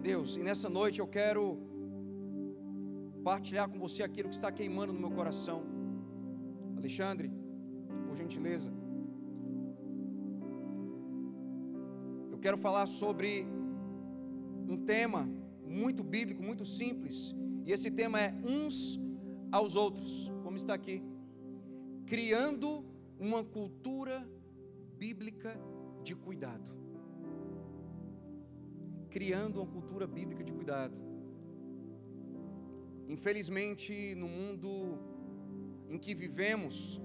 Deus. E nessa noite eu quero partilhar com você aquilo que está queimando no meu coração. Alexandre, por gentileza. Eu quero falar sobre um tema muito bíblico, muito simples. E esse tema é uns aos outros, como está aqui. Criando uma cultura bíblica de cuidado. Criando uma cultura bíblica de cuidado. Infelizmente, no mundo em que vivemos,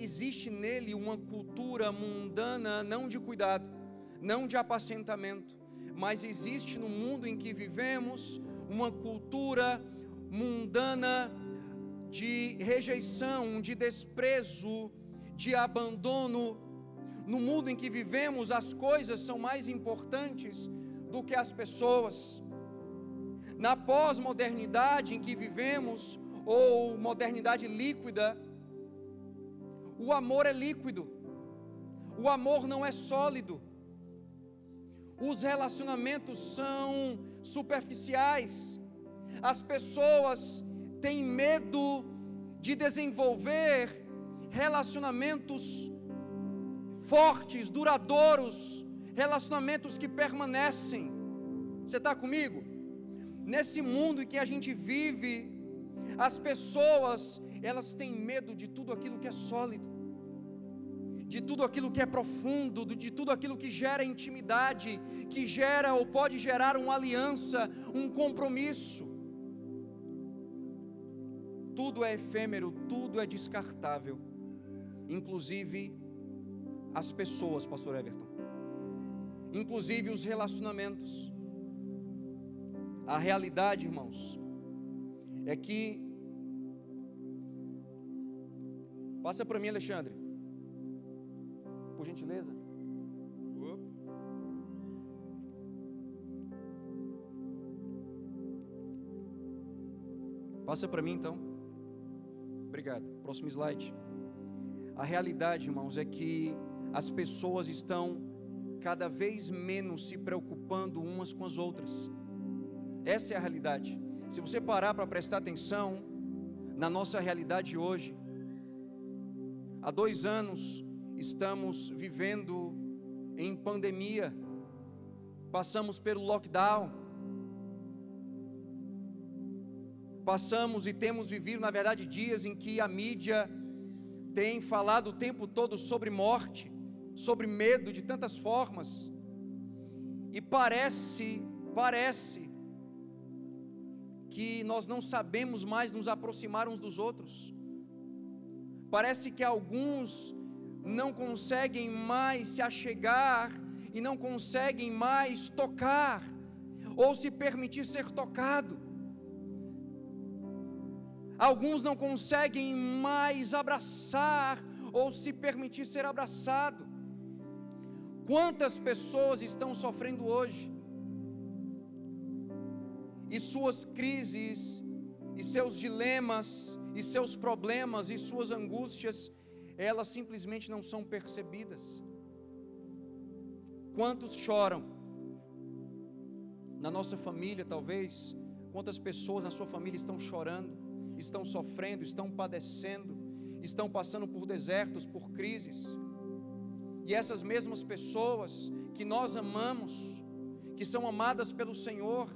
existe nele uma cultura mundana, não de cuidado, não de apacentamento, mas existe no mundo em que vivemos uma cultura mundana de rejeição, de desprezo, de abandono. No mundo em que vivemos, as coisas são mais importantes do que as pessoas. Na pós-modernidade em que vivemos, ou modernidade líquida, o amor é líquido, o amor não é sólido, os relacionamentos são superficiais, as pessoas têm medo de desenvolver relacionamentos fortes, duradouros, relacionamentos que permanecem. Você está comigo? Nesse mundo em que a gente vive, as pessoas, elas têm medo de tudo aquilo que é sólido, de tudo aquilo que é profundo, de tudo aquilo que gera intimidade, que gera ou pode gerar uma aliança, um compromisso. Tudo é efêmero, tudo é descartável, inclusive as pessoas, pastor Everton, inclusive os relacionamentos. A realidade, irmãos, é que, passa para mim, Alexandre, por gentileza. Passa para mim então. Obrigado. Próximo slide. A realidade, irmãos, é que as pessoas estão cada vez menos se preocupando umas com as outras. Essa é a realidade. Se você parar para prestar atenção na nossa realidade hoje, há 2 anos estamos vivendo em pandemia, passamos pelo lockdown, passamos e temos vivido, na verdade, dias em que a mídia tem falado o tempo todo sobre morte, sobre medo de tantas formas, e parece que nós não sabemos mais nos aproximar uns dos outros. Parece que alguns não conseguem mais se achegar e não conseguem mais tocar ou se permitir ser tocado. Alguns não conseguem mais abraçar ou se permitir ser abraçado. Quantas pessoas estão sofrendo hoje? E suas crises, e seus dilemas, e seus problemas, e suas angústias, elas simplesmente não são percebidas. Quantos choram? Na nossa família, talvez, quantas pessoas na sua família estão chorando, estão sofrendo, estão padecendo, estão passando por desertos, por crises. E essas mesmas pessoas que nós amamos, que são amadas pelo Senhor,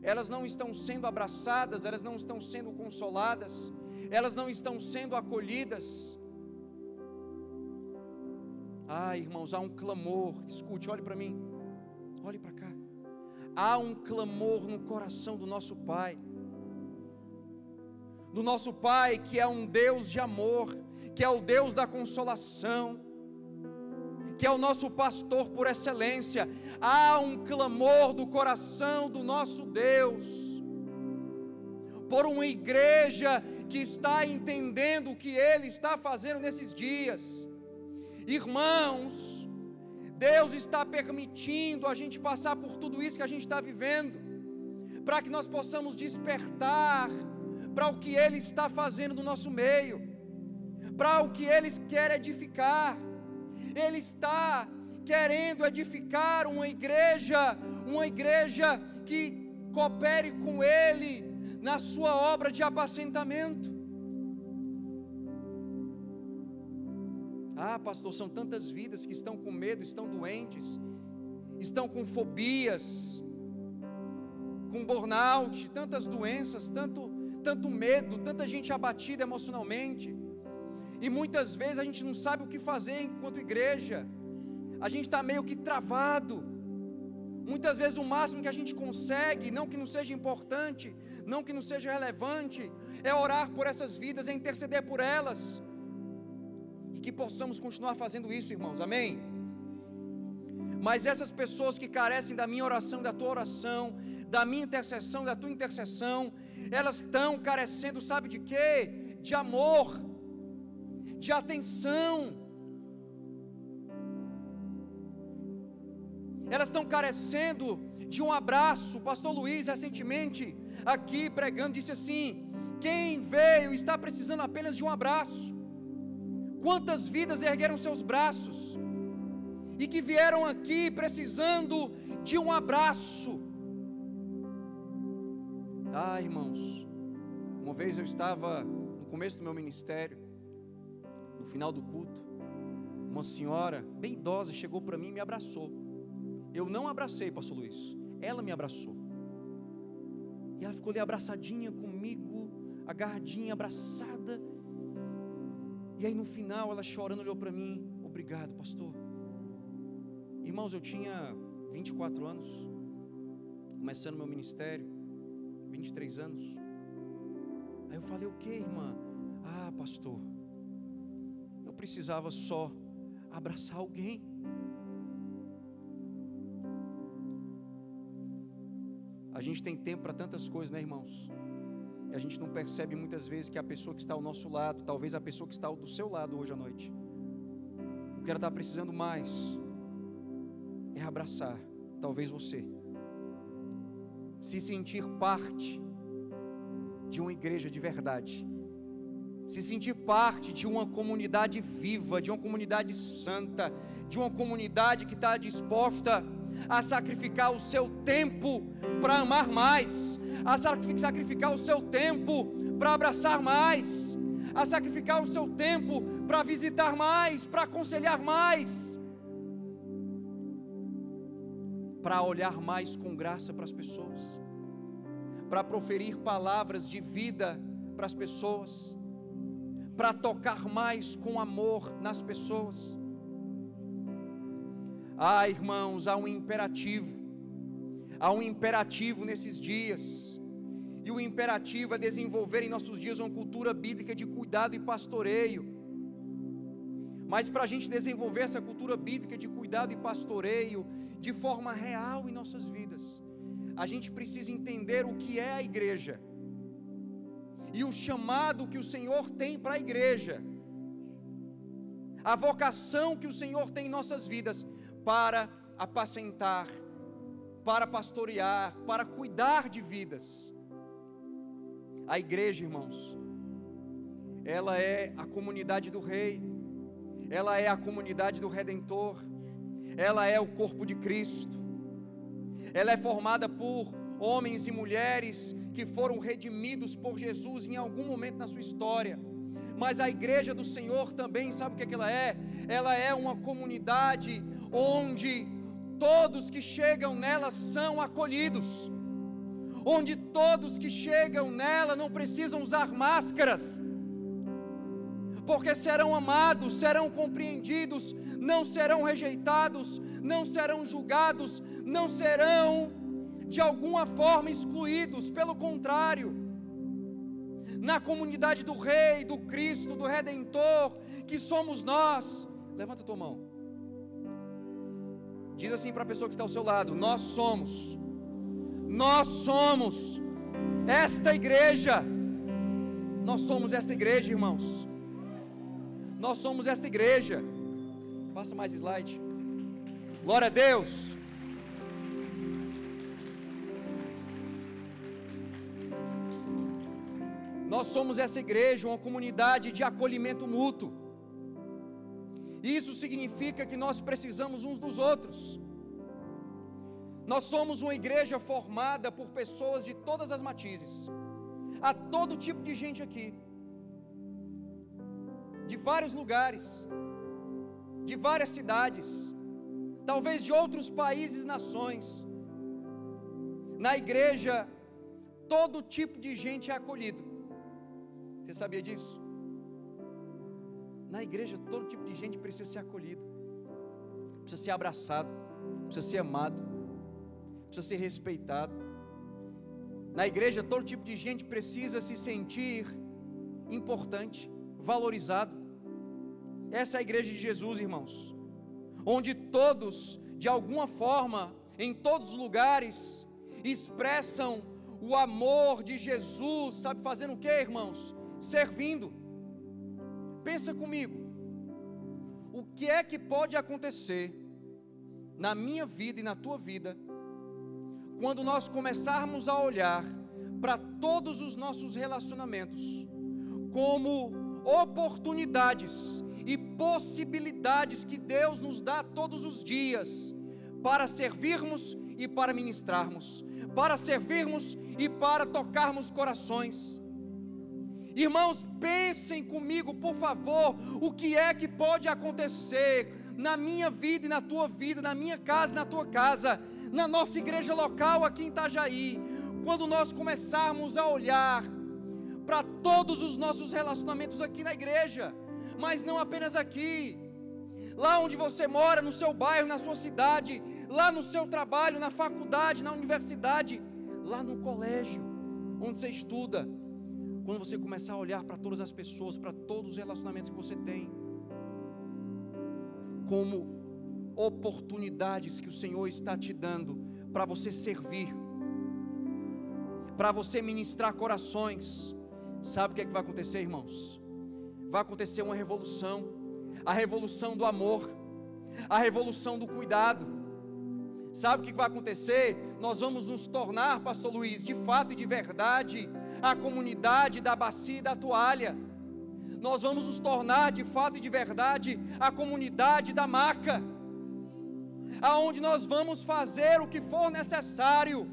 elas não estão sendo abraçadas, elas não estão sendo consoladas, elas não estão sendo acolhidas. Irmãos, há um clamor. Escute, olhe para mim, olhe para cá. Há um clamor no coração do nosso Pai, que é um Deus de amor, que é o Deus da consolação, que é o nosso pastor por excelência. Há um clamor do coração do nosso Deus por uma igreja que está entendendo o que Ele está fazendo nesses dias. Irmãos, Deus está permitindo a gente passar por tudo isso que a gente está vivendo, para que nós possamos despertar para o que Ele está fazendo no nosso meio, para o que Ele quer edificar. Ele está querendo edificar uma igreja que coopere com Ele na sua obra de apacentamento. Ah, pastor, são tantas vidas que estão com medo, estão doentes, estão com fobias, com burnout, tantas doenças, tanto medo, tanta gente abatida emocionalmente, e muitas vezes a gente não sabe o que fazer enquanto igreja, a gente está meio que travado. Muitas vezes o máximo que a gente consegue, não que não seja importante, não que não seja relevante, é orar por essas vidas, é interceder por elas, e que possamos continuar fazendo isso, irmãos, amém? Mas essas pessoas que carecem da minha oração, da tua oração, da minha intercessão, da tua intercessão, elas estão carecendo, sabe de quê? De amor, de atenção. Elas estão carecendo de um abraço. O pastor Luiz, recentemente, aqui pregando, disse assim: quem veio está precisando apenas de um abraço. Quantas vidas ergueram seus braços e que vieram aqui precisando de um abraço. Ah, irmãos, uma vez eu estava no começo do meu ministério, no final do culto, uma senhora bem idosa chegou para mim e me abraçou. Eu não abracei, pastor Luiz, ela me abraçou, e ela ficou ali abraçadinha comigo, agarradinha, abraçada, e aí no final ela chorando olhou para mim: obrigado, pastor. Irmãos, eu tinha 24 anos, começando meu ministério, 23 anos, aí eu falei: o que, irmã? Ah, pastor, eu precisava só abraçar alguém. A gente tem tempo para tantas coisas, né, irmãos? E a gente não percebe muitas vezes que a pessoa que está ao nosso lado, talvez a pessoa que está do seu lado hoje à noite, o que ela está precisando mais é abraçar, talvez você, se sentir parte de uma igreja de verdade, se sentir parte de uma comunidade viva, de uma comunidade santa, de uma comunidade que está disposta a sacrificar o seu tempo para amar mais, a sacrificar o seu tempo para abraçar mais, a sacrificar o seu tempo para visitar mais, para aconselhar mais, para olhar mais com graça para as pessoas, para proferir palavras de vida para as pessoas, para tocar mais com amor nas pessoas. Ah, irmãos, há um imperativo nesses dias, e o imperativo é desenvolver em nossos dias uma cultura bíblica de cuidado e pastoreio. Mas para a gente desenvolver essa cultura bíblica de cuidado e pastoreio de forma real em nossas vidas, a gente precisa entender o que é a igreja, e o chamado que o Senhor tem para a igreja, a vocação que o Senhor tem em nossas vidas, para apacentar, para pastorear, para cuidar de vidas. A igreja, irmãos, ela é a comunidade do Rei, ela é a comunidade do Redentor, ela é o corpo de Cristo, ela é formada por homens e mulheres que foram redimidos por Jesus em algum momento na sua história. Mas a igreja do Senhor também, sabe o que ela é? Ela é uma comunidade onde todos que chegam nela são acolhidos, onde todos que chegam nela não precisam usar máscaras, porque serão amados, serão compreendidos, não serão rejeitados, não serão julgados, não serão de alguma forma excluídos. Pelo contrário, na comunidade do Rei, do Cristo, do Redentor, que somos nós, levanta a tua mão, diz assim para a pessoa que está ao seu lado: nós somos esta igreja, nós somos esta igreja, irmãos, nós somos esta igreja. Passa mais slide, glória a Deus. Nós somos essa igreja, uma comunidade de acolhimento mútuo, Isso significa que nós precisamos uns dos outros. Nós somos uma igreja formada por pessoas de todas as matizes. Há todo tipo de gente aqui, de vários lugares, de várias cidades, talvez de outros países e nações. Na igreja, todo tipo de gente é acolhido. Você sabia disso? Na igreja, todo tipo de gente precisa ser acolhido, precisa ser abraçado, precisa ser amado, precisa ser respeitado. Na igreja, todo tipo de gente precisa se sentir importante, valorizado. Essa é a igreja de Jesus, irmãos, onde todos, de alguma forma, em todos os lugares, expressam o amor de Jesus, sabe, fazendo o que, irmãos? Servindo. Pensa comigo, o que é que pode acontecer na minha vida e na tua vida, quando nós começarmos a olhar para todos os nossos relacionamentos como oportunidades e possibilidades que Deus nos dá todos os dias para servirmos e para ministrarmos, para servirmos e para tocarmos corações. Irmãos, pensem comigo, por favor, o que é que pode acontecer na minha vida e na tua vida, na minha casa e na tua casa, na nossa igreja local aqui em Itajaí, quando nós começarmos a olhar para todos os nossos relacionamentos aqui na igreja, mas não apenas aqui, lá onde você mora, no seu bairro, na sua cidade, lá no seu trabalho, na faculdade, na universidade, lá no colégio, onde você estuda. Quando você começar a olhar para todas as pessoas, para todos os relacionamentos que você tem, como oportunidades que o Senhor está te dando para você servir, para você ministrar corações, sabe o que é que vai acontecer, irmãos? Vai acontecer uma revolução, a revolução do amor, a revolução do cuidado. Sabe o que vai acontecer? Nós vamos nos tornar, pastor Luiz, de fato e de verdade, a comunidade da bacia e da toalha. Nós vamos nos tornar de fato e de verdade a comunidade da maca, aonde nós vamos fazer o que for necessário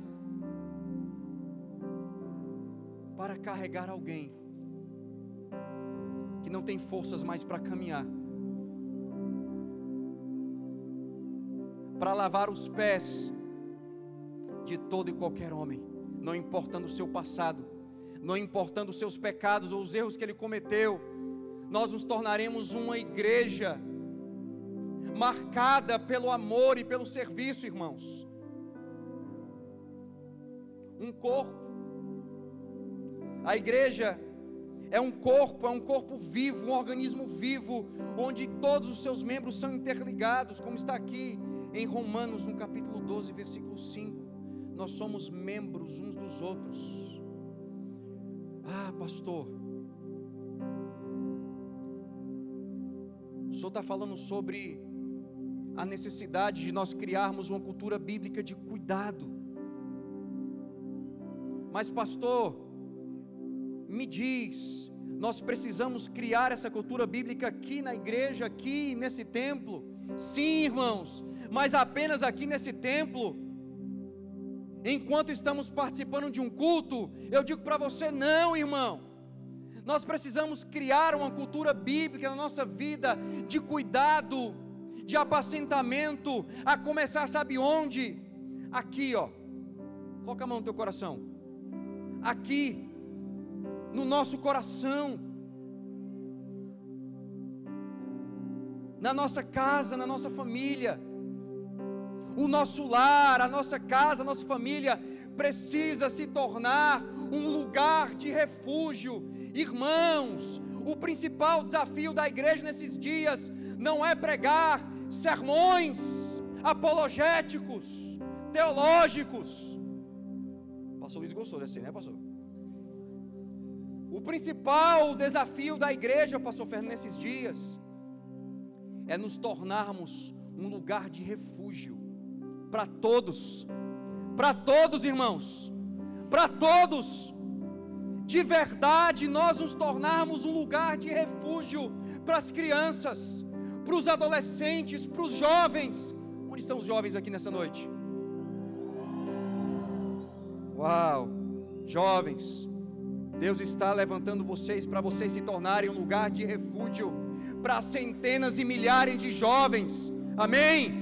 para carregar alguém que não tem forças mais para caminhar, para lavar os pés de todo e qualquer homem, não importando o seu passado, não importando os seus pecados ou os erros que ele cometeu. Nós nos tornaremos uma igreja marcada pelo amor e pelo serviço, irmãos. Um corpo. A igreja é um corpo vivo, um organismo vivo, onde todos os seus membros são interligados, como está aqui em Romanos, no capítulo 12, versículo 5. Nós somos membros uns dos outros. Ah, pastor, o senhor está falando sobre a necessidade de nós criarmos uma cultura bíblica de cuidado. Mas pastor, me diz, nós precisamos criar essa cultura bíblica aqui na igreja, aqui nesse templo? Sim, irmãos, mas apenas aqui nesse templo? Enquanto estamos participando de um culto? Eu digo para você, não, irmão. Nós precisamos criar uma cultura bíblica na nossa vida, de cuidado, de apacentamento, a começar, sabe onde? Aqui, ó, coloca a mão no teu coração, aqui, no nosso coração, na nossa casa, na nossa família. O nosso lar, a nossa casa, a nossa família precisa se tornar um lugar de refúgio. Irmãos, o principal desafio da igreja nesses dias não é pregar sermões apologéticos, teológicos. Pastor Luiz gostou dessa aí, né, pastor? O principal desafio da igreja, pastor Fernando, nesses dias é nos tornarmos um lugar de refúgio para todos, irmãos, para todos. De verdade, nós nos tornarmos um lugar de refúgio para as crianças, para os adolescentes, para os jovens. Onde estão os jovens aqui nessa noite? Uau, jovens, Deus está levantando vocês para vocês se tornarem um lugar de refúgio para centenas e milhares de jovens. Amém?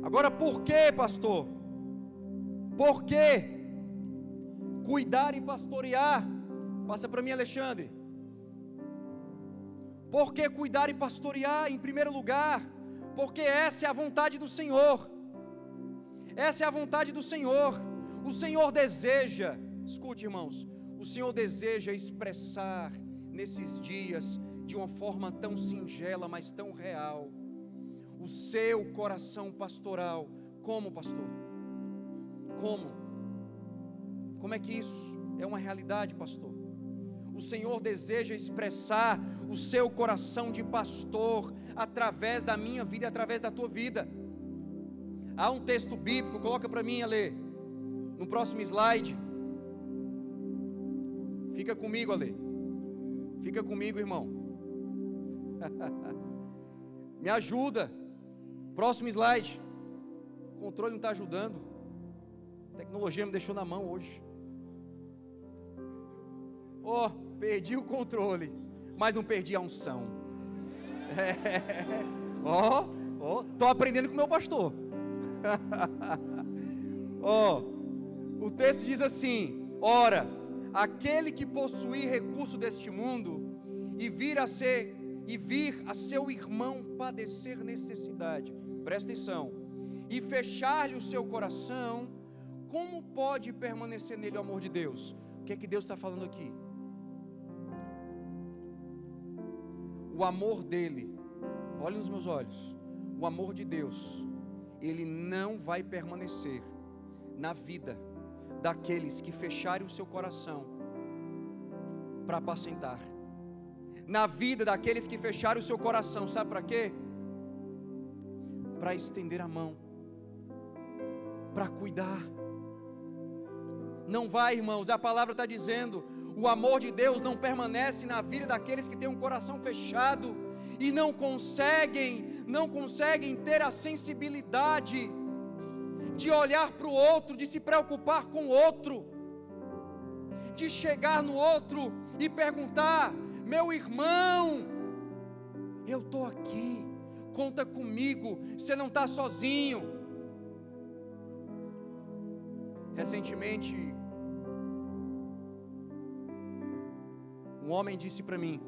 Agora, por que, pastor? Por que cuidar e pastorear? Passa para mim, Alexandre. Por que cuidar e pastorear? Em primeiro lugar, porque essa é a vontade do Senhor. Essa é a vontade do Senhor. O Senhor deseja, escute, irmãos, o Senhor deseja expressar nesses dias, de uma forma tão singela, mas tão real, o seu coração pastoral. Como, pastor? Como é que isso é uma realidade, pastor? O Senhor deseja expressar o seu coração de pastor através da minha vida e através da tua vida. Há um texto bíblico, coloca para mim a ler, no próximo slide. Fica comigo, Ale. Fica comigo, irmão. Me ajuda. Próximo slide. O controle não está ajudando. A tecnologia me deixou na mão hoje. Perdi o controle, mas não perdi a unção. Estou aprendendo com o meu pastor. O texto diz assim: ora, aquele que possuir recurso deste mundo e vir a seu irmão padecer necessidade, presta atenção, e fechar-lhe o seu coração, como pode permanecer nele o amor de Deus? O que é que Deus está falando aqui? O amor dele, olhe nos meus olhos, o amor de Deus, ele não vai permanecer na vida daqueles que fecharem o seu coração para apacentar, na vida daqueles que fecharem o seu coração, sabe para quê? Para estender a mão, para cuidar. Não vai, irmãos, a palavra está dizendo, o amor de Deus não permanece na vida daqueles que têm um coração fechado e não conseguem ter a sensibilidade de olhar para o outro, de se preocupar com o outro, de chegar no outro e perguntar: meu irmão, eu estou aqui, conta comigo, você não está sozinho. Recentemente, um homem disse para mim: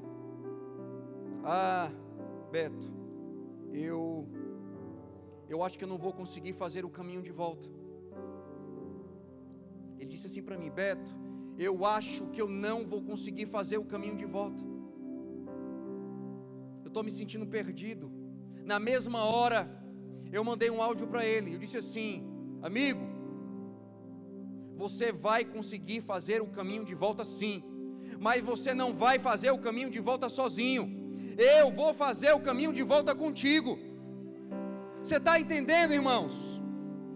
Beto, eu acho que eu não vou conseguir fazer o caminho de volta. Ele disse assim para mim: Beto, eu acho que eu não vou conseguir fazer o caminho de volta. Eu estou me sentindo perdido. Na mesma hora, eu mandei um áudio para ele. Eu disse assim: amigo, você vai conseguir fazer o caminho de volta sim, mas você não vai fazer o caminho de volta sozinho. Eu vou fazer o caminho de volta contigo. Você está entendendo, irmãos?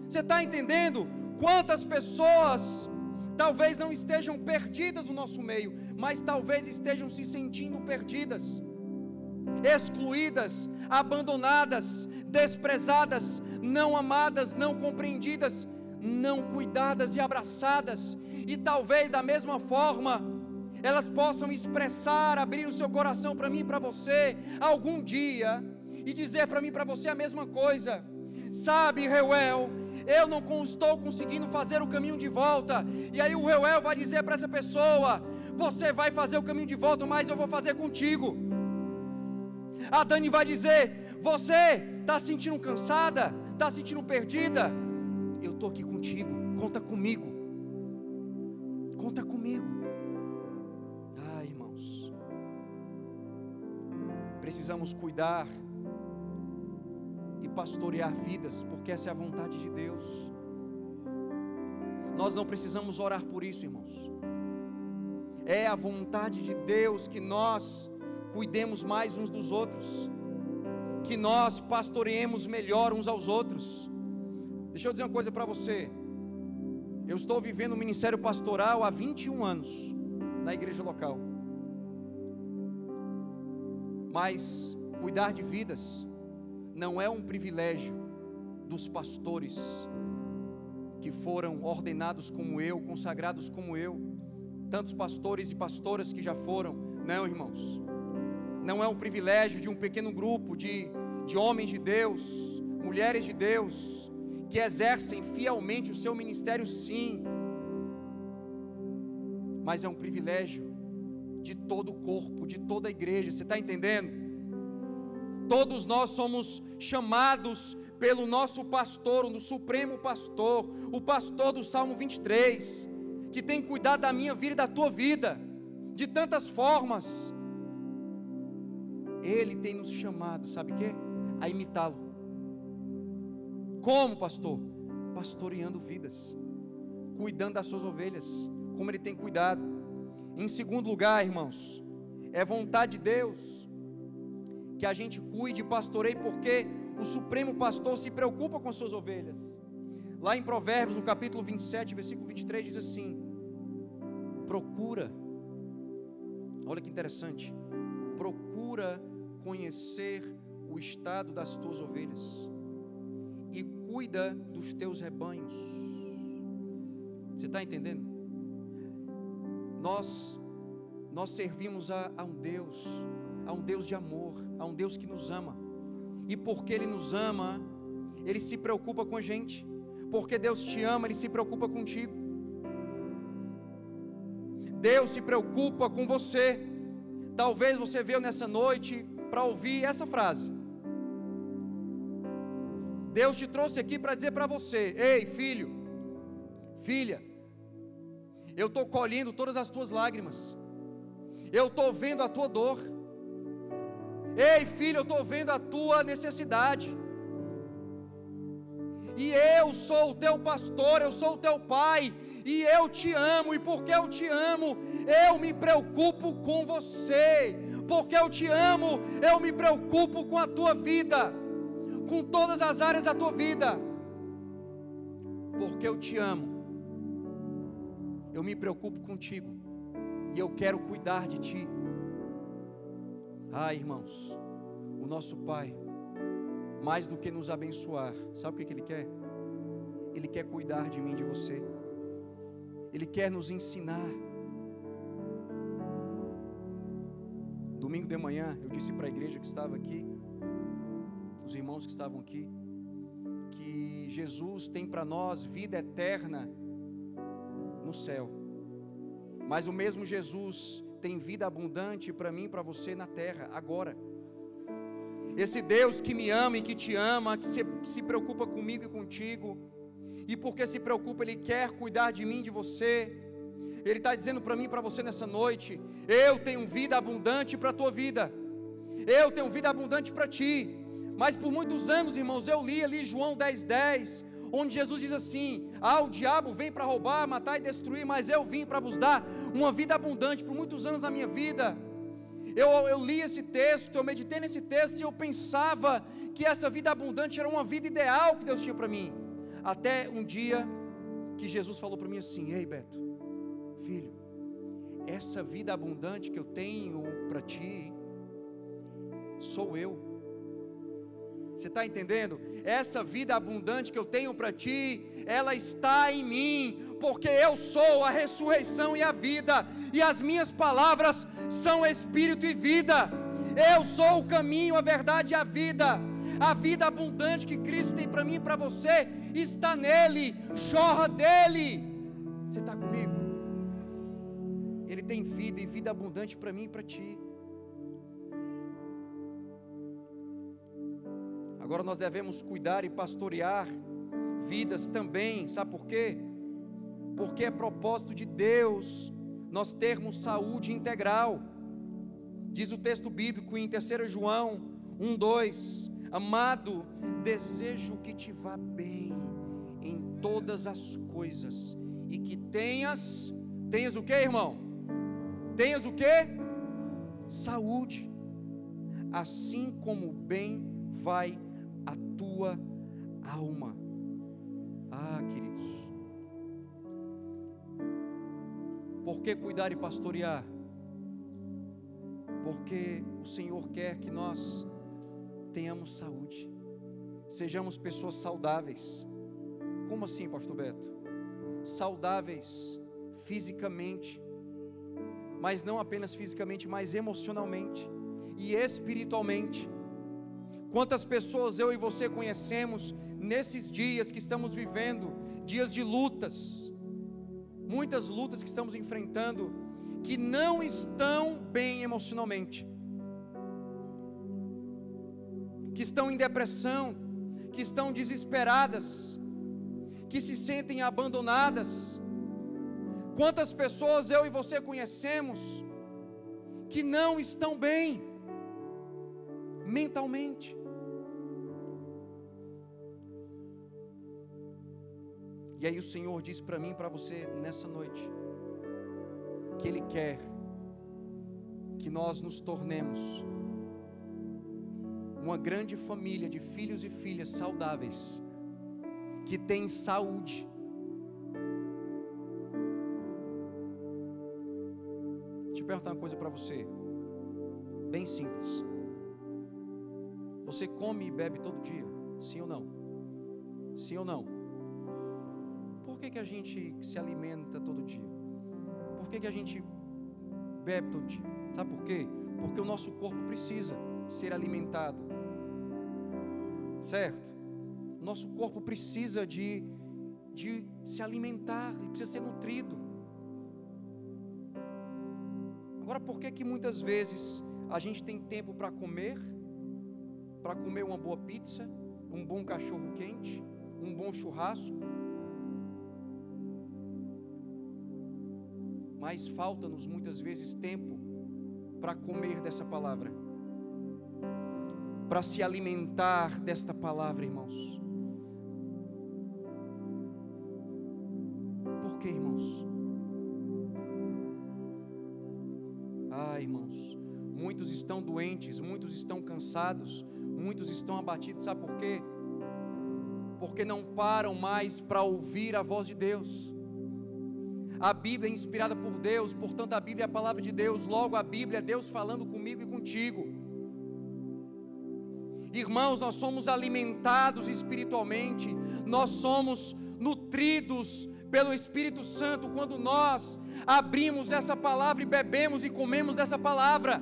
Você está entendendo quantas pessoas talvez não estejam perdidas no nosso meio, mas talvez estejam se sentindo perdidas, excluídas, abandonadas, desprezadas, não amadas, não compreendidas, não cuidadas e abraçadas. E talvez da mesma forma elas possam expressar, abrir o seu coração para mim e para você algum dia e dizer para mim e para você a mesma coisa: sabe, Reuel, eu não estou conseguindo fazer o caminho de volta. E aí o Reuel vai dizer para essa pessoa: você vai fazer o caminho de volta, mas eu vou fazer contigo. A Dani vai dizer: você está se sentindo cansada, está se sentindo perdida? Eu estou aqui contigo, conta comigo. Conta comigo. Irmãos, precisamos cuidar e pastorear vidas, porque essa é a vontade de Deus. Nós não precisamos orar por isso, irmãos. É a vontade de Deus que nós cuidemos mais uns dos outros, que nós pastoreemos melhor uns aos outros. Deixa eu dizer uma coisa para você. Eu estou vivendo o ministério pastoral há 21 anos na igreja local. Mas cuidar de vidas não é um privilégio dos pastores que foram ordenados como eu, consagrados como eu, tantos pastores e pastoras que já foram. Não, irmãos, não é um privilégio de um pequeno grupo de homens de Deus, mulheres de Deus, que exercem fielmente o seu ministério, sim, mas é um privilégio de todo o corpo, de toda a igreja. Você está entendendo? Todos nós somos chamados pelo nosso pastor, o supremo pastor, o pastor do Salmo 23, que tem cuidado da minha vida e da tua vida, de tantas formas. Ele tem nos chamado, sabe o quê? A imitá-lo. Como, pastor? Pastoreando vidas, cuidando das suas ovelhas, como ele tem cuidado. Em segundo lugar, irmãos, é vontade de Deus que a gente cuide e pastoreie, porque o supremo pastor se preocupa com as suas ovelhas. Lá em Provérbios, no capítulo 27, versículo 23, diz assim: procura, olha que interessante, procura conhecer o estado das tuas ovelhas e cuida dos teus rebanhos. Você está entendendo? Nós servimos a um Deus de amor, a um Deus que nos ama, e porque Ele nos ama, Ele se preocupa com a gente. Porque Deus te ama, Ele se preocupa contigo. Deus se preocupa com você. Talvez você veio nessa noite para ouvir essa frase. Deus te trouxe aqui para dizer para você: ei, filho, filha, eu estou colhendo todas as tuas lágrimas, eu estou vendo a tua dor. Ei, filho, eu estou vendo a tua necessidade, e eu sou o teu pastor, eu sou o teu pai, e eu te amo, e porque eu te amo, eu me preocupo com você. Porque eu te amo, eu me preocupo com a tua vida, com todas as áreas da tua vida. Porque eu te amo, eu me preocupo contigo, e eu quero cuidar de ti. Ah, irmãos, o nosso Pai, mais do que nos abençoar, sabe o que Ele quer? Ele quer cuidar de mim e de você. Ele quer nos ensinar. Domingo de manhã, eu disse para a igreja que estava aqui, os irmãos que estavam aqui, que Jesus tem para nós vida eterna no céu, mas o mesmo Jesus tem vida abundante para mim e para você na terra, agora. Esse Deus que me ama e que te ama, que se preocupa comigo e contigo, e porque se preocupa, Ele quer cuidar de mim e de você. Ele está dizendo para mim e para você nessa noite: eu tenho vida abundante para a tua vida, eu tenho vida abundante para ti. Mas por muitos anos, irmãos, eu li ali João 10:10, onde Jesus diz assim: o diabo vem para roubar, matar e destruir, mas eu vim para vos dar uma vida abundante. Por muitos anos na minha vida, eu li esse texto, eu meditei nesse texto, e eu pensava que essa vida abundante era uma vida ideal que Deus tinha para mim, até um dia que Jesus falou para mim assim: ei, Beto, filho, essa vida abundante que eu tenho para ti, sou eu. Você está entendendo? Essa vida abundante que eu tenho para ti, ela está em mim, porque eu sou a ressurreição e a vida, e as minhas palavras são espírito e vida. Eu sou o caminho, a verdade e a vida. A vida abundante que Cristo tem para mim e para você está nele, jorra dele. Você está comigo? Ele tem vida e vida abundante para mim e para ti. Agora nós devemos cuidar e pastorear vidas também, sabe por quê? Porque é propósito de Deus nós termos saúde integral. Diz o texto bíblico em 3 João 1:2: amado, desejo que te vá bem em todas as coisas, e que tenhas o que, irmão? Tenhas o que? Saúde, assim como bem vai a tua alma. Queridos, por que cuidar e pastorear? porque o Senhor quer que nós tenhamos saúde, sejamos pessoas saudáveis. Como assim, pastor Beto? Saudáveis fisicamente, mas não apenas fisicamente, mas emocionalmente e espiritualmente. Quantas pessoas eu e você conhecemos nesses dias que estamos vivendo, dias de lutas, muitas lutas que estamos enfrentando, que não estão bem emocionalmente, que estão em depressão, que estão desesperadas, que se sentem abandonadas. Quantas pessoas eu e você conhecemos que não estão bem mentalmente. E aí o Senhor diz para mim e para você nessa noite, que Ele quer que nós nos tornemos uma grande família de filhos e filhas saudáveis, que têm saúde. Deixa eu perguntar uma coisa para você, bem simples. Você come e bebe todo dia? Sim ou não? Sim ou não? Por que a gente se alimenta todo dia? Por que a gente bebe todo dia? Sabe por quê? Porque o nosso corpo precisa ser alimentado, certo? O nosso corpo precisa de se alimentar, ele precisa ser nutrido. Agora, por que muitas vezes a gente tem tempo para comer uma boa pizza, um bom cachorro quente, um bom churrasco, mas falta-nos muitas vezes tempo para comer dessa palavra, para se alimentar desta palavra, irmãos? Por que, irmãos? Irmãos, muitos estão doentes, muitos estão cansados, muitos estão abatidos. Sabe por quê? Porque não param mais para ouvir a voz de Deus. A Bíblia é inspirada por Deus, portanto a Bíblia é a palavra de Deus. Logo a Bíblia é Deus falando comigo e contigo. Irmãos, nós somos alimentados espiritualmente, nós somos nutridos pelo Espírito Santo quando nós abrimos essa palavra e bebemos e comemos dessa palavra.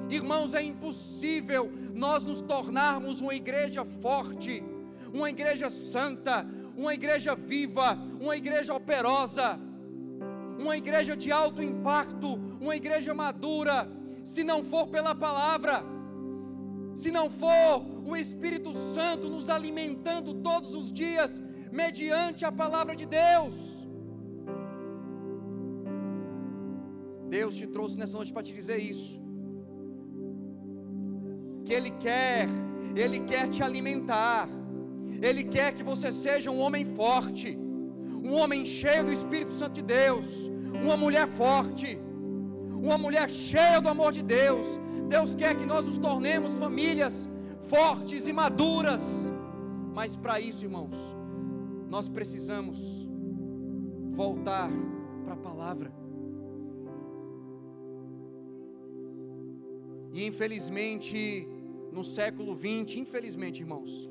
Irmãos, é impossível nós nos tornarmos uma igreja forte, uma igreja santa, uma igreja viva, uma igreja operosa, uma igreja de alto impacto, uma igreja madura, se não for pela palavra, se não for o Espírito Santo nos alimentando todos os dias mediante a palavra de Deus. Deus te trouxe nessa noite para te dizer isso, que Ele quer te alimentar, Ele quer que você seja um homem forte, um homem cheio do Espírito Santo de Deus, uma mulher forte, uma mulher cheia do amor de Deus. Deus quer que nós nos tornemos famílias fortes e maduras, mas para isso, irmãos, nós precisamos voltar para a palavra. E infelizmente, no século 20, infelizmente, irmãos,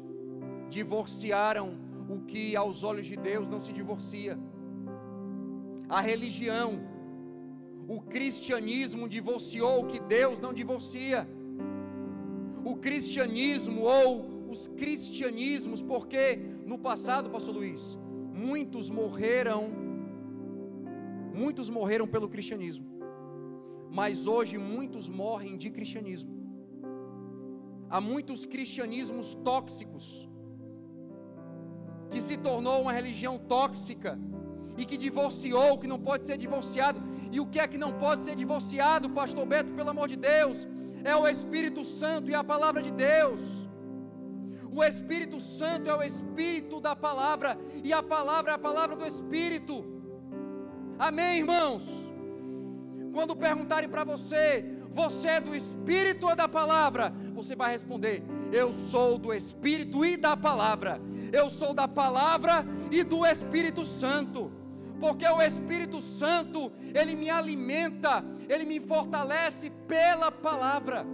divorciaram o que aos olhos de Deus não se divorcia. A religião, o cristianismo divorciou o que Deus não divorcia. O cristianismo ou os cristianismos, porque no passado, pastor Luiz, muitos morreram pelo cristianismo, mas hoje muitos morrem de cristianismo. Há muitos cristianismos tóxicos, que se tornou uma religião tóxica, e que divorciou o que não pode ser divorciado. E o que é que não pode ser divorciado, pastor Beto, pelo amor de Deus? É o Espírito Santo e a palavra de Deus. O Espírito Santo é o Espírito da palavra, e a palavra é a palavra do Espírito. Amém, irmãos? Quando perguntarem para você, você é do Espírito ou da palavra? Você vai responder, eu sou do Espírito e da palavra. Eu sou da palavra e do Espírito Santo. porque o Espírito Santo, Ele me alimenta, Ele me fortalece pela palavra,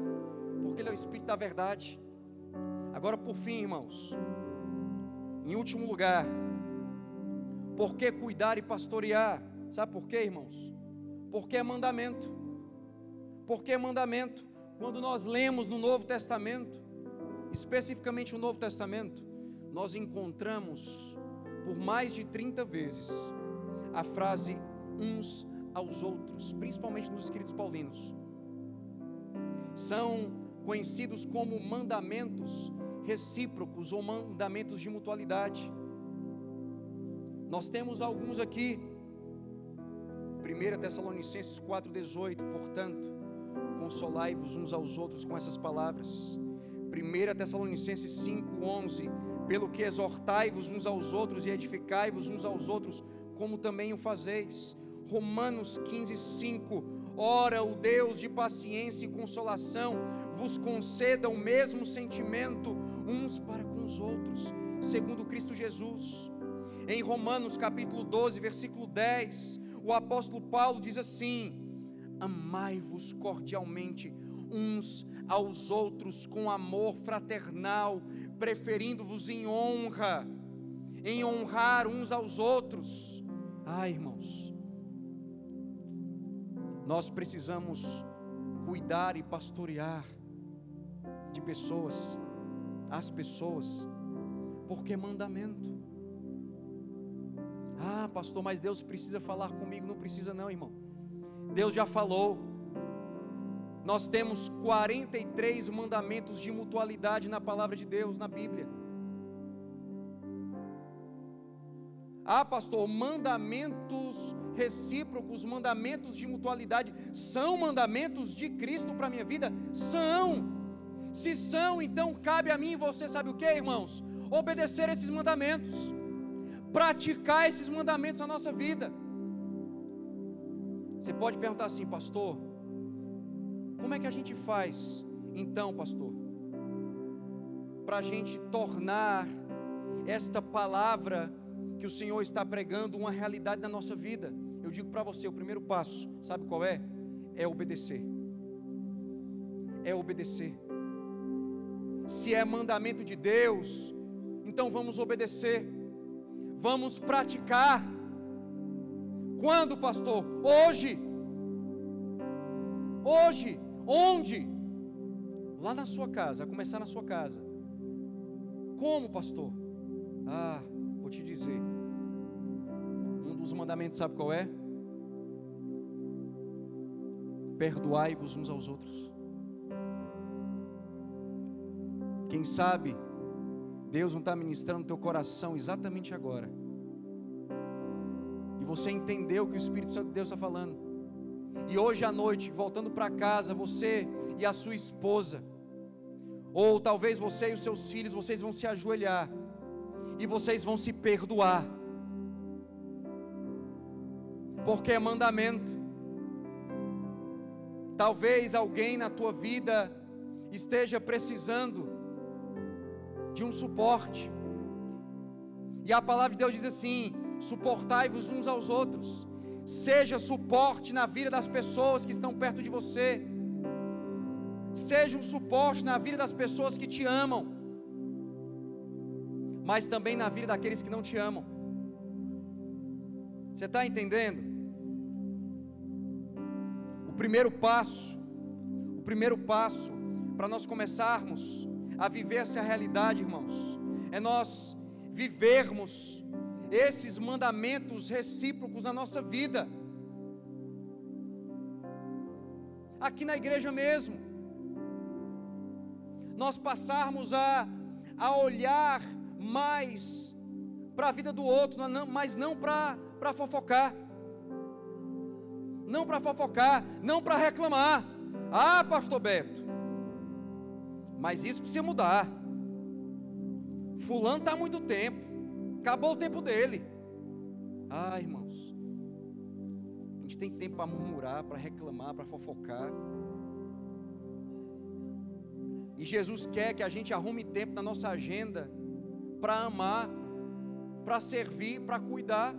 porque Ele é o Espírito da verdade. Agora, por fim, irmãos, em último lugar, por que cuidar e pastorear? Sabe por quê, irmãos? Porque é mandamento. Porque é mandamento. Quando nós lemos no Novo Testamento, especificamente o Novo Testamento, nós encontramos por mais de 30 vezes a frase uns aos outros, principalmente nos escritos paulinos. São conhecidos como mandamentos recíprocos ou mandamentos de mutualidade. Nós temos alguns aqui. 1 Tessalonicenses 4,18, portanto, consolai-vos uns aos outros com essas palavras. 1 Tessalonicenses 5,11, pelo que exortai-vos uns aos outros e edificai-vos uns aos outros, como também o fazeis. Romanos 15,5, ora o Deus de paciência e consolação vos conceda o mesmo sentimento uns para com os outros, segundo Cristo Jesus. Em Romanos capítulo 12, versículo 10, o apóstolo Paulo diz assim: amai-vos cordialmente uns aos outros com amor fraternal, preferindo-vos em honrar uns aos outros. Irmãos, nós precisamos cuidar e pastorear de pessoas, as pessoas, porque é mandamento. Pastor, mas Deus precisa falar comigo. Não precisa não, irmão. Deus já falou. Nós temos 43 mandamentos de mutualidade na palavra de Deus, na Bíblia. Pastor, mandamentos recíprocos, mandamentos de mutualidade, são mandamentos de Cristo para a minha vida? São. Se são, então cabe a mim e você, sabe o que, irmãos? Obedecer esses mandamentos, praticar esses mandamentos na nossa vida. Você pode perguntar assim: pastor, como é que a gente faz então, pastor, para a gente tornar esta palavra que o Senhor está pregando uma realidade na nossa vida? Eu digo para você, o primeiro passo, sabe qual é? É obedecer. É obedecer. Se é mandamento de Deus, então vamos obedecer. Vamos praticar. Quando, pastor? Hoje. Hoje. Onde? Lá na sua casa, a começar na sua casa. Como, pastor? Vou te dizer. Um dos mandamentos, sabe qual é? Perdoai-vos uns aos outros. Quem sabe Deus não está ministrando no teu coração exatamente agora, e você entendeu o que o Espírito Santo de Deus está falando, e hoje à noite, voltando para casa, você e a sua esposa, ou talvez você e os seus filhos, vocês vão se ajoelhar, e vocês vão se perdoar, porque é mandamento. Talvez alguém na tua vida esteja precisando de um suporte, e a palavra de Deus diz assim: suportai-vos uns aos outros. Seja suporte na vida das pessoas que estão perto de você, seja um suporte na vida das pessoas que te amam, mas também na vida daqueles que não te amam. Você está entendendo? O primeiro passo para nós começarmos a viver essa realidade, irmãos, é nós vivermos esses mandamentos recíprocos na nossa vida, aqui na igreja mesmo, nós passarmos a olhar mais para a vida do outro, mas não para fofocar, não para reclamar. Pastor Beto, mas isso precisa mudar. Fulano está há muito tempo, acabou o tempo dele. Irmãos, a gente tem tempo para murmurar, para reclamar, para fofocar. E Jesus quer que a gente arrume tempo na nossa agenda para amar, para servir, para cuidar.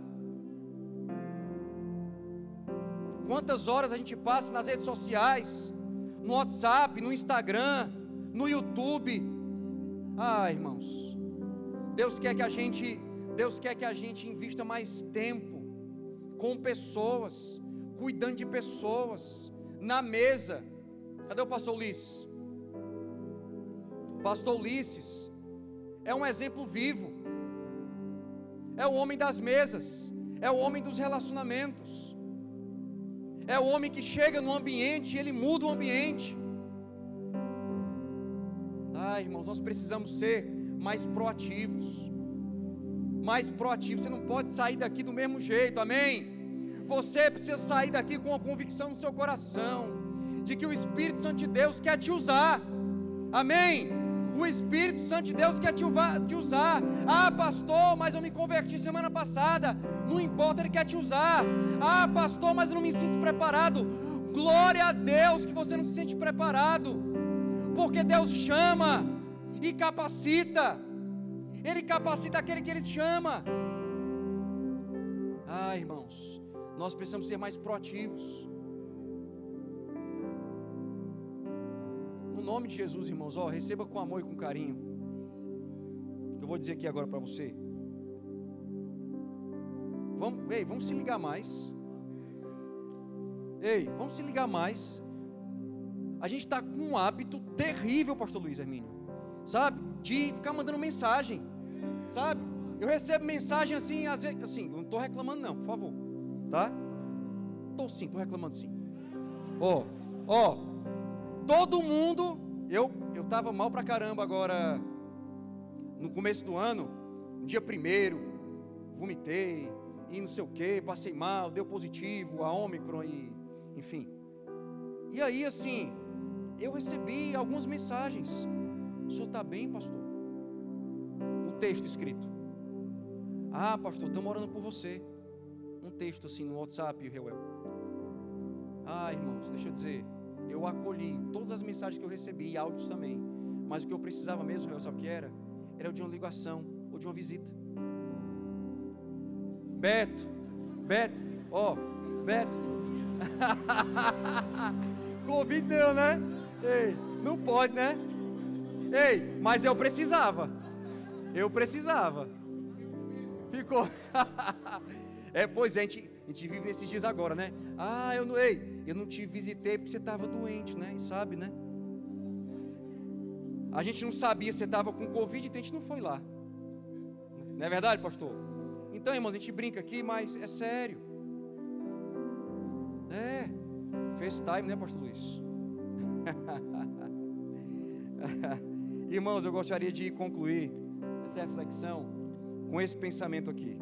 Quantas horas a gente passa nas redes sociais, no WhatsApp, no Instagram, no YouTube. Irmãos, Deus quer que a gente invista mais tempo com pessoas, cuidando de pessoas, na mesa. Cadê o pastor Ulisses? Pastor Ulisses é um exemplo vivo, é o homem das mesas, é o homem dos relacionamentos, é o homem que chega no ambiente e ele muda o ambiente. Irmãos, nós precisamos ser mais proativos. Você não pode sair daqui do mesmo jeito, amém? Você precisa sair daqui com a convicção no seu coração, de que o Espírito Santo de Deus quer te usar, amém? O Espírito Santo de Deus quer te usar. Pastor, mas eu me converti semana passada. Não importa, Ele quer te usar. Pastor, mas eu não me sinto preparado. Glória a Deus que você não se sente preparado, porque Deus chama e capacita. Ele capacita aquele que Ele chama. Irmãos, nós precisamos ser mais proativos. No nome de Jesus, irmãos, receba com amor e com carinho o que eu vou dizer aqui agora para você. Vamos se ligar mais. Vamos se ligar mais. A gente está com um hábito terrível, pastor Luiz Hermínio, sabe? De ficar mandando mensagem, sabe? Eu recebo mensagem assim, às vezes, assim, não estou reclamando não, por favor, tá? Estou reclamando sim. Todo mundo, eu estava mal pra caramba agora, no começo do ano, no dia 1º, vomitei, e não sei o que, passei mal, deu positivo, a Ômicron, enfim. E aí assim, eu recebi algumas mensagens. O senhor está bem, pastor? O texto escrito: pastor, estamos orando por você. Um texto assim no WhatsApp, Reuel. Irmãos, deixa eu dizer, eu acolhi todas as mensagens que eu recebi, e áudios também. Mas o que eu precisava mesmo, Reuel, sabe o que era? Era de uma ligação, ou de uma visita. Beto, Covid deu, né? Não pode, né? Mas eu precisava. Ficou. Pois é, a gente vive nesses dias agora, né? Eu não te visitei porque você estava doente, né? E sabe, né? A gente não sabia se você estava com Covid, então a gente não foi lá. Não é verdade, pastor? Então, irmãos, a gente brinca aqui, mas é sério. FaceTime, né, pastor Luiz? Irmãos, eu gostaria de concluir essa reflexão com esse pensamento aqui.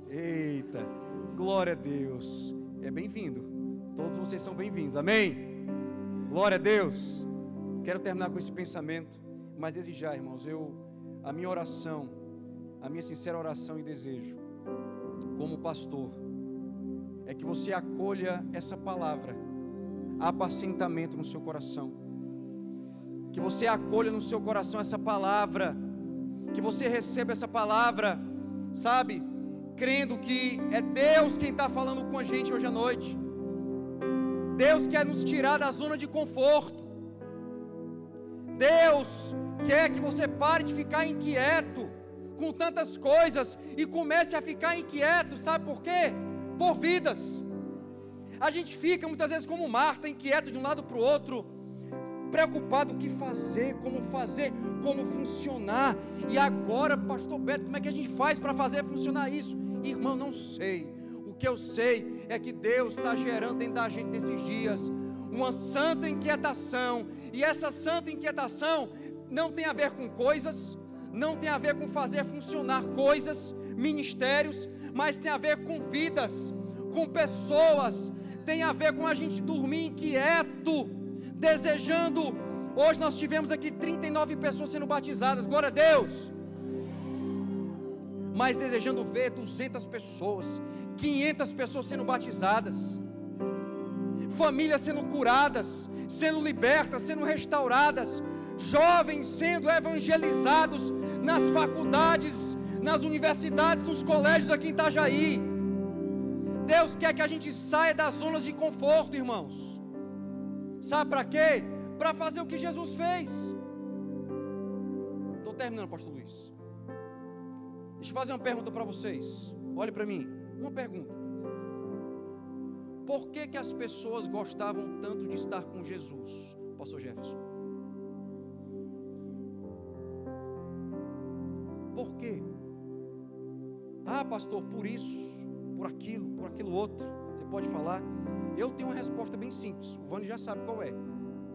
Eita, glória a Deus. Bem-vindo. Todos vocês são bem-vindos, amém? Glória a Deus. Quero terminar com esse pensamento, mas desejar, irmãos, a minha oração, a minha sincera oração e desejo, como pastor, é que você acolha essa palavra, apacentamento no seu coração. Que você acolha no seu coração essa palavra, que você receba essa palavra, sabe, crendo que é Deus quem está falando com a gente hoje à noite. Deus quer nos tirar da zona de conforto. Deus quer que você pare de ficar inquieto com tantas coisas e comece a ficar inquieto, sabe por quê? Por vidas. A gente fica muitas vezes como Marta, inquieto de um lado para o outro, preocupado o que fazer, como funcionar. E agora, pastor Beto, como é que a gente faz para fazer funcionar isso? Irmão, não sei. O que eu sei é que Deus está gerando dentro da gente nesses dias uma santa inquietação. E essa santa inquietação não tem a ver com coisas, não tem a ver com fazer funcionar coisas, ministérios, mas tem a ver com vidas, com pessoas, tem a ver com a gente dormir inquieto, desejando. Hoje nós tivemos aqui 39 pessoas sendo batizadas, glória a Deus, mas desejando ver 200 pessoas, 500 pessoas sendo batizadas, famílias sendo curadas, sendo libertas, sendo restauradas, jovens sendo evangelizados nas faculdades, nas universidades, nos colégios aqui em Itajaí. Deus quer que a gente saia das zonas de conforto, irmãos. Sabe para quê? Para fazer o que Jesus fez. Estou terminando, pastor Luiz. Deixa eu fazer uma pergunta para vocês. Olhe para mim, uma pergunta. Por que as pessoas gostavam tanto de estar com Jesus, pastor Jefferson? Por quê? Ah, pastor, por isso, por aquilo outro. Você pode falar? Eu tenho uma resposta bem simples. O Vânia já sabe qual é.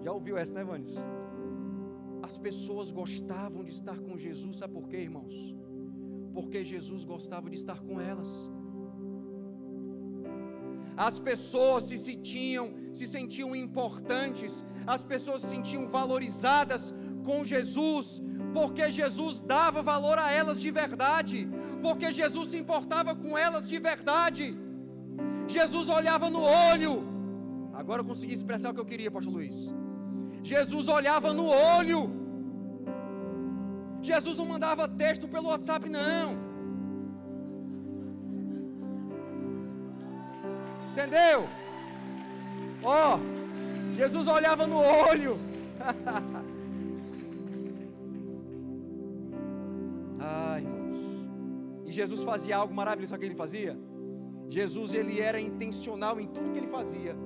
Já ouviu essa, né, Vânia? As pessoas gostavam de estar com Jesus, sabe por quê, irmãos? Porque Jesus gostava de estar com elas. As pessoas se sentiam importantes, as pessoas se sentiam valorizadas com Jesus, porque Jesus dava valor a elas de verdade, porque Jesus se importava com elas de verdade. Jesus olhava no olho. Agora eu consegui expressar o que eu queria, pastor Luiz. Jesus olhava no olho. Jesus não mandava texto pelo WhatsApp, não. Entendeu? Ó, Jesus olhava no olho. Ah, irmãos. E Jesus fazia algo maravilhoso. Sabe o que ele fazia? Jesus, ele era intencional em tudo que ele fazia.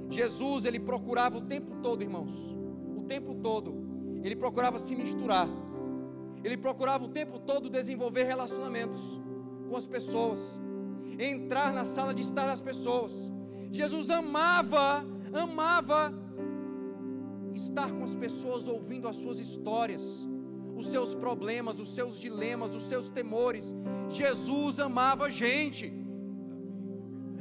Jesus, ele procurava o tempo todo, irmãos. O tempo todo. Ele procurava se misturar. Ele procurava o tempo todo desenvolver relacionamentos com as pessoas. Entrar na sala de estar das pessoas. Jesus amava estar com as pessoas, ouvindo as suas histórias, os seus problemas, os seus dilemas, os seus temores. Jesus amava gente.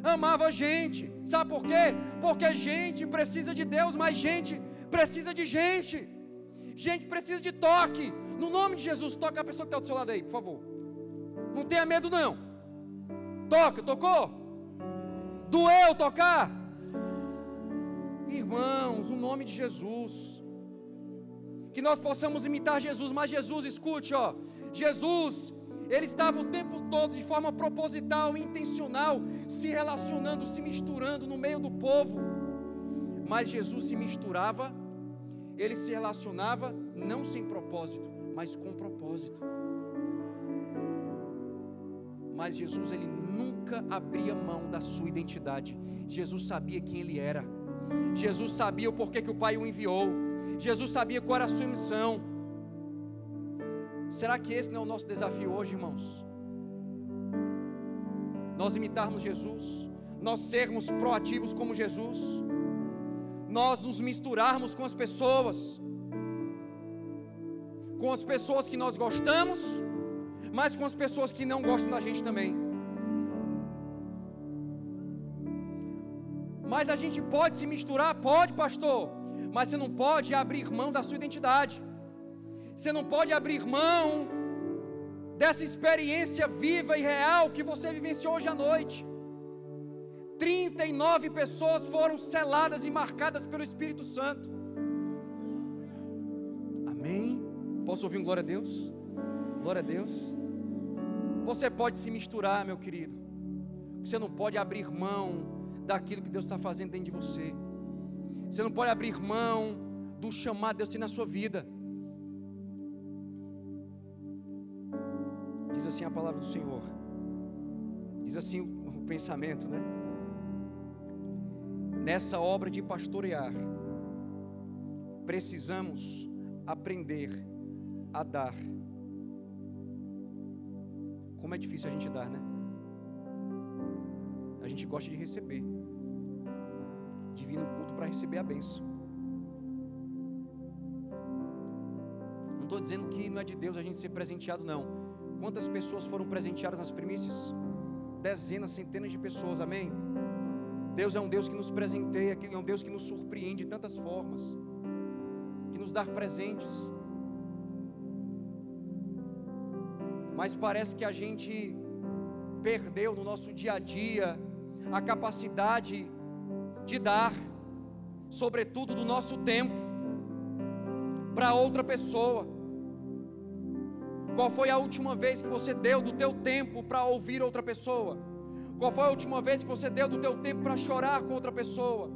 Amava gente. Sabe por quê? Porque gente precisa de Deus, mas gente precisa de gente. Gente precisa de toque. No nome de Jesus, toca a pessoa que está do seu lado aí, por favor. Não tenha medo, não. Toca, tocou? Doeu tocar? Irmãos, no nome de Jesus, que nós possamos imitar Jesus. Mas Jesus, escute, ó, Jesus, ele estava o tempo todo de forma proposital, intencional, se relacionando, se misturando no meio do povo. Mas Jesus se misturava, ele se relacionava, não sem propósito, mas com propósito. Mas Jesus, ele nunca abria mão da sua identidade. Jesus sabia quem ele era. Jesus sabia o porquê que o Pai o enviou. Jesus sabia qual era a sua missão. Será que esse não é o nosso desafio hoje, irmãos? Nós imitarmos Jesus, nós sermos proativos como Jesus, nós nos misturarmos com as pessoas que nós gostamos, mas com as pessoas que não gostam da gente também. Mas a gente pode se misturar? Pode, pastor. Mas você não pode abrir mão da sua identidade. Você não pode abrir mão dessa experiência viva e real que você vivenciou hoje à noite. 39 pessoas foram seladas e marcadas pelo Espírito Santo. Amém? Posso ouvir um glória a Deus? Glória a Deus. Você pode se misturar, meu querido. Você não pode abrir mão daquilo que Deus está fazendo dentro de você. Você não pode abrir mão do chamado que Deus tem na sua vida. Diz assim a palavra do Senhor. Diz assim o pensamento, né? Nessa obra de pastorear, precisamos aprender a dar. Como é difícil a gente dar, né? A gente gosta de receber, de vir no culto para receber a bênção. Não estou dizendo que não é de Deus a gente ser presenteado, não. Quantas pessoas foram presenteadas nas primícias? Dezenas, centenas de pessoas, amém? Deus é um Deus que nos presenteia, é um Deus que nos surpreende de tantas formas, que nos dá presentes. Mas parece que a gente perdeu no nosso dia a dia a capacidade de dar, sobretudo do nosso tempo, para outra pessoa. Qual foi a última vez que você deu do teu tempo para ouvir outra pessoa? Qual foi a última vez que você deu do teu tempo para chorar com outra pessoa?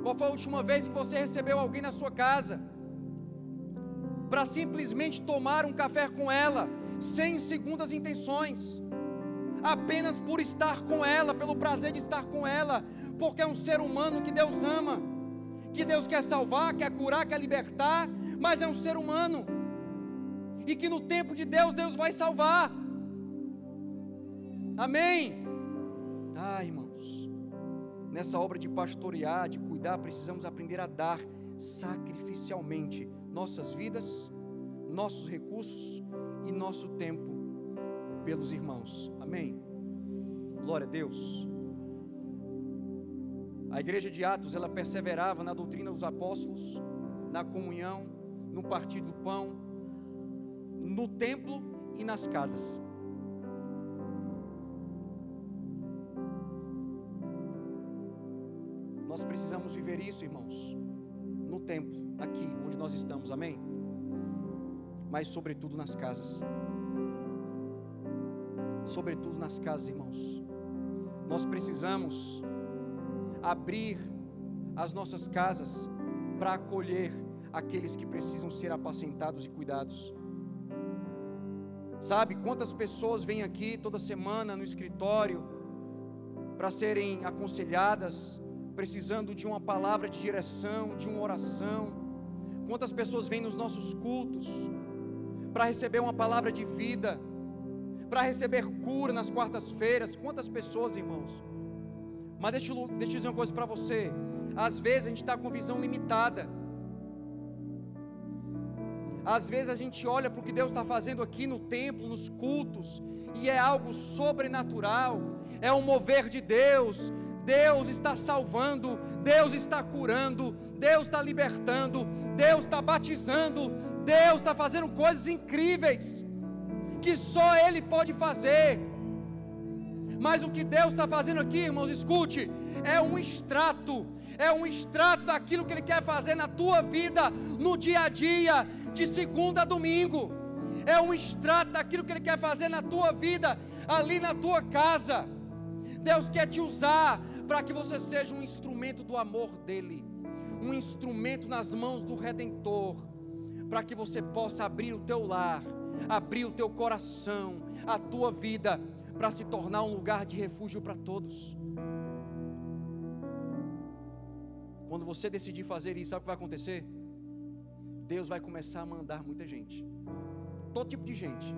Qual foi a última vez que você recebeu alguém na sua casa para simplesmente tomar um café com ela, sem segundas intenções, apenas por estar com ela, pelo prazer de estar com ela, porque é um ser humano que Deus ama, que Deus quer salvar, quer curar, quer libertar, mas é um ser humano, e que no tempo de Deus, Deus vai salvar. Amém? Irmãos, nessa obra de pastorear, de cuidar, precisamos aprender a dar sacrificialmente nossas vidas, nossos recursos e nosso tempo pelos irmãos. Amém? Glória a Deus. A igreja de Atos, ela perseverava na doutrina dos apóstolos, na comunhão, no partir do pão, no templo e nas casas. Nós precisamos viver isso, irmãos, no templo, aqui onde nós estamos, amém? Mas sobretudo nas casas. Sobretudo nas casas, irmãos. Nós precisamos abrir as nossas casas para acolher aqueles que precisam ser apacentados e cuidados. Sabe quantas pessoas vêm aqui toda semana no escritório para serem aconselhadas, precisando de uma palavra de direção, de uma oração? Quantas pessoas vêm nos nossos cultos para receber uma palavra de vida, para receber cura nas quartas-feiras? Quantas pessoas, irmãos? Mas deixa eu dizer uma coisa para você. Às vezes a gente está com visão limitada. Às vezes a gente olha para o que Deus está fazendo aqui no templo, nos cultos, e é algo sobrenatural, é um mover de Deus. Deus está salvando, Deus está curando, Deus está libertando, Deus está batizando, Deus está fazendo coisas incríveis, que só Ele pode fazer. Mas o que Deus está fazendo aqui, irmãos, escute, é um extrato daquilo que Ele quer fazer na tua vida, no dia a dia, de segunda a domingo. É um extrato daquilo que Ele quer fazer na tua vida, ali na tua casa. Deus quer te usar para que você seja um instrumento do amor dEle, um instrumento nas mãos do Redentor, para que você possa abrir o teu lar, abrir o teu coração, a tua vida, para se tornar um lugar de refúgio para todos. Quando você decidir fazer isso, sabe o que vai acontecer? Deus vai começar a mandar muita gente, todo tipo de gente,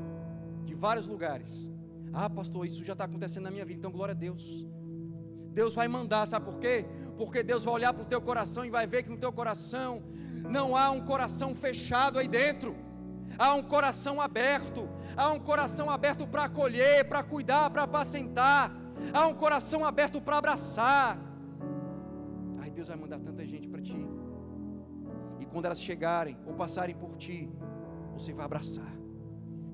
de vários lugares. Pastor, isso já está acontecendo na minha vida, então glória a Deus. Deus vai mandar, sabe por quê? Porque Deus vai olhar para o teu coração e vai ver que no teu coração não há um coração fechado aí dentro, há um coração aberto, para acolher, para cuidar, para apacentar, há um coração aberto para abraçar. Aí Deus vai mandar tanta gente para ti, e quando elas chegarem ou passarem por ti, você vai abraçar,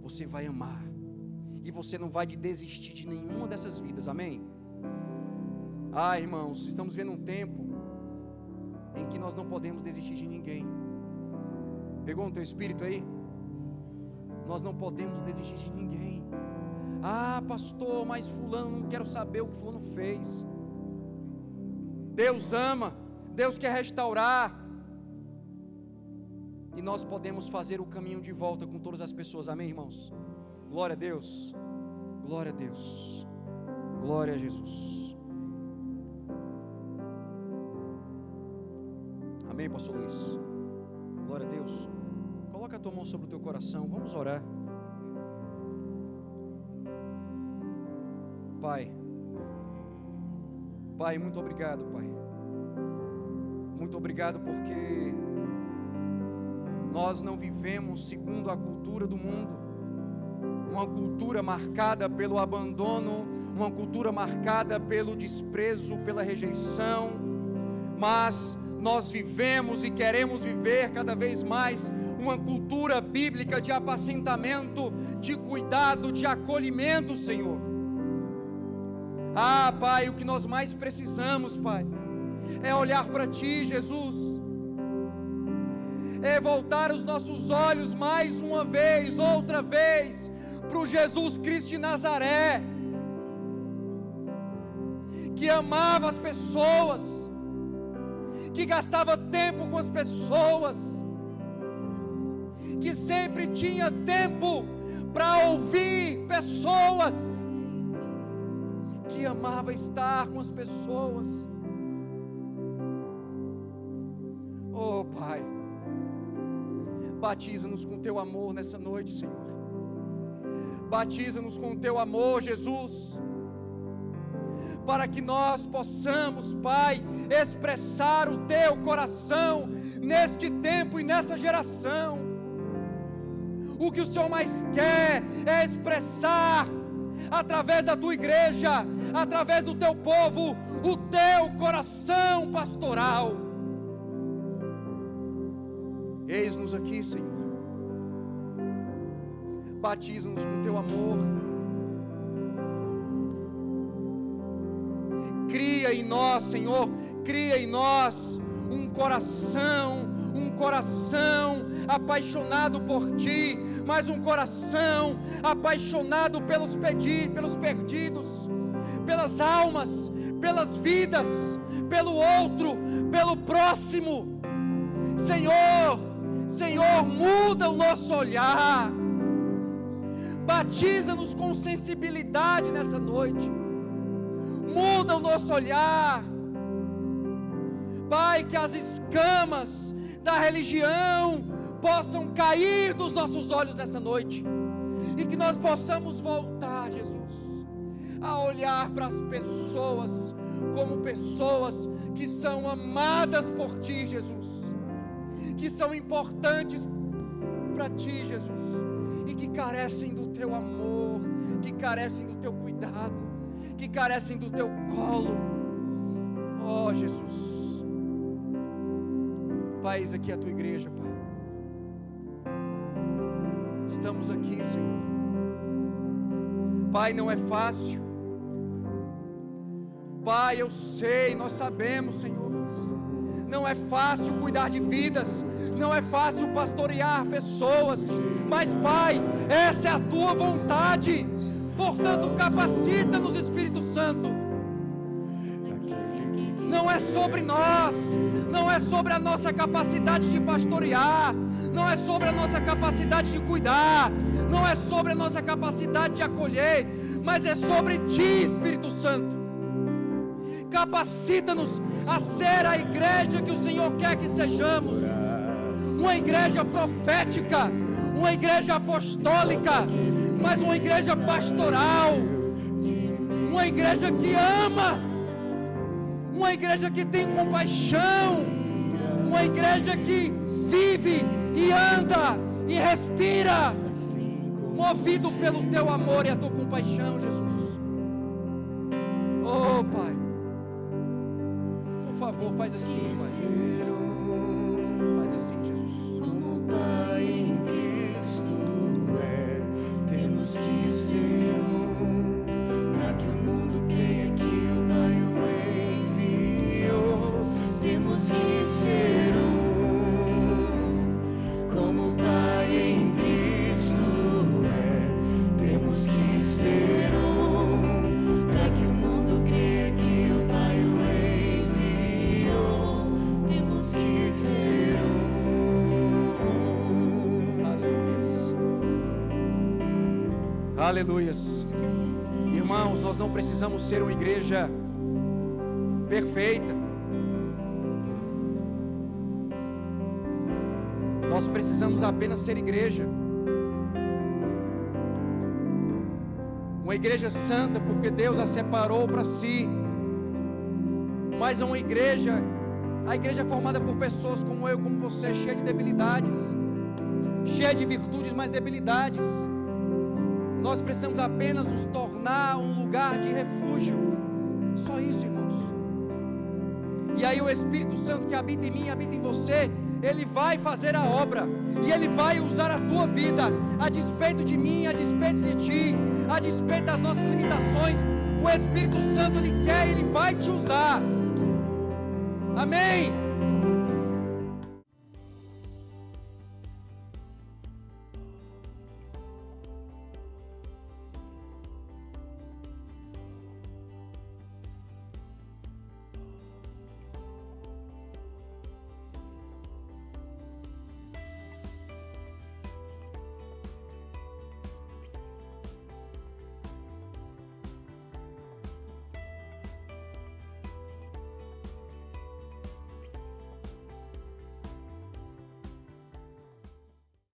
você vai amar, e você não vai desistir de nenhuma dessas vidas, amém? Irmãos, estamos vendo um tempo em que nós não podemos desistir de ninguém. Pegou no teu espírito aí? Nós não podemos desistir de ninguém. Pastor, mas fulano, não quero saber o que fulano fez. Deus ama, Deus quer restaurar, e nós podemos fazer o caminho de volta com todas as pessoas, amém, irmãos? Glória a Deus, glória a Deus, glória a Jesus. Amém, pastor Luiz? Glória a Deus. Coloca a tua mão sobre o teu coração, vamos orar. Pai, muito obrigado, Pai. Muito obrigado porque nós não vivemos segundo a cultura do mundo, uma cultura marcada pelo abandono, uma cultura marcada pelo desprezo, pela rejeição, mas nós vivemos e queremos viver cada vez mais uma cultura bíblica de apacentamento, de cuidado, de acolhimento, Senhor. Pai, o que nós mais precisamos, Pai, é olhar para Ti, Jesus, é voltar os nossos olhos mais uma vez, outra vez, para o Jesus Cristo de Nazaré, que amava as pessoas, que gastava tempo com as pessoas, que sempre tinha tempo para ouvir pessoas, que amava estar com as pessoas. Oh Pai, batiza-nos com teu amor nessa noite, Senhor. Batiza-nos com teu amor, Jesus, para que nós possamos, Pai, expressar o teu coração neste tempo e nessa geração. O que o Senhor mais quer é expressar, através da tua igreja, através do teu povo, o teu coração pastoral. Eis-nos aqui, Senhor. Batiza-nos com teu amor. Cria em nós, Senhor, cria em nós um coração apaixonado por Ti, mas um coração apaixonado pelos perdidos, pelas almas, pelas vidas, pelo outro, pelo próximo. Senhor, muda o nosso olhar. Batiza-nos com sensibilidade nessa noite. Muda o nosso olhar. Pai, que as escamas da religião possam cair dos nossos olhos nessa noite, e que nós possamos voltar, Jesus, a olhar para as pessoas como pessoas que são amadas por Ti, Jesus, que são importantes para Ti, Jesus, e que carecem do Teu amor, que carecem do Teu cuidado, que carecem do Teu colo. Oh Jesus, Pai, eis aqui a Tua igreja, Pai. Estamos aqui, Senhor. Pai, não é fácil. Pai, eu sei, nós sabemos, Senhor. Não é fácil cuidar de vidas, não é fácil pastorear pessoas, mas Pai, essa é a Tua vontade. Portanto, capacita-nos, Espírito Santo. Não é sobre nós, não é sobre a nossa capacidade de pastorear, não é sobre a nossa capacidade de cuidar, não é sobre a nossa capacidade de acolher, mas é sobre Ti, Espírito Santo. Capacita-nos a ser a igreja que o Senhor quer que sejamos, uma igreja profética, uma igreja apostólica, mas uma igreja pastoral, uma igreja que ama, uma igreja que tem compaixão, uma igreja que vive e anda e respira, movido pelo Teu amor e a Tua compaixão, Jesus. Oh Pai, por favor, faz assim, Pai. Faz assim, Jesus. Como Pai em Cristo temos que ser para que o mundo creia que o Pai o enviou. Temos que ser como Pai em Cristo temos que ser para que o mundo creia que o Pai o enviou. Temos que ser Aleluias. Irmãos, nós não precisamos ser uma igreja perfeita. Nós precisamos apenas ser igreja. Uma igreja santa, porque Deus a separou para si. Mas a igreja é formada por pessoas como eu, como você, cheia de debilidades, cheia de virtudes, mas debilidades. Nós precisamos apenas nos tornar um lugar de refúgio. Só isso, irmãos. E aí o Espírito Santo que habita em mim, habita em você, Ele vai fazer a obra, e Ele vai usar a tua vida, a despeito de mim, a despeito de ti, a despeito das nossas limitações. O Espírito Santo, Ele quer, Ele vai te usar. Amém.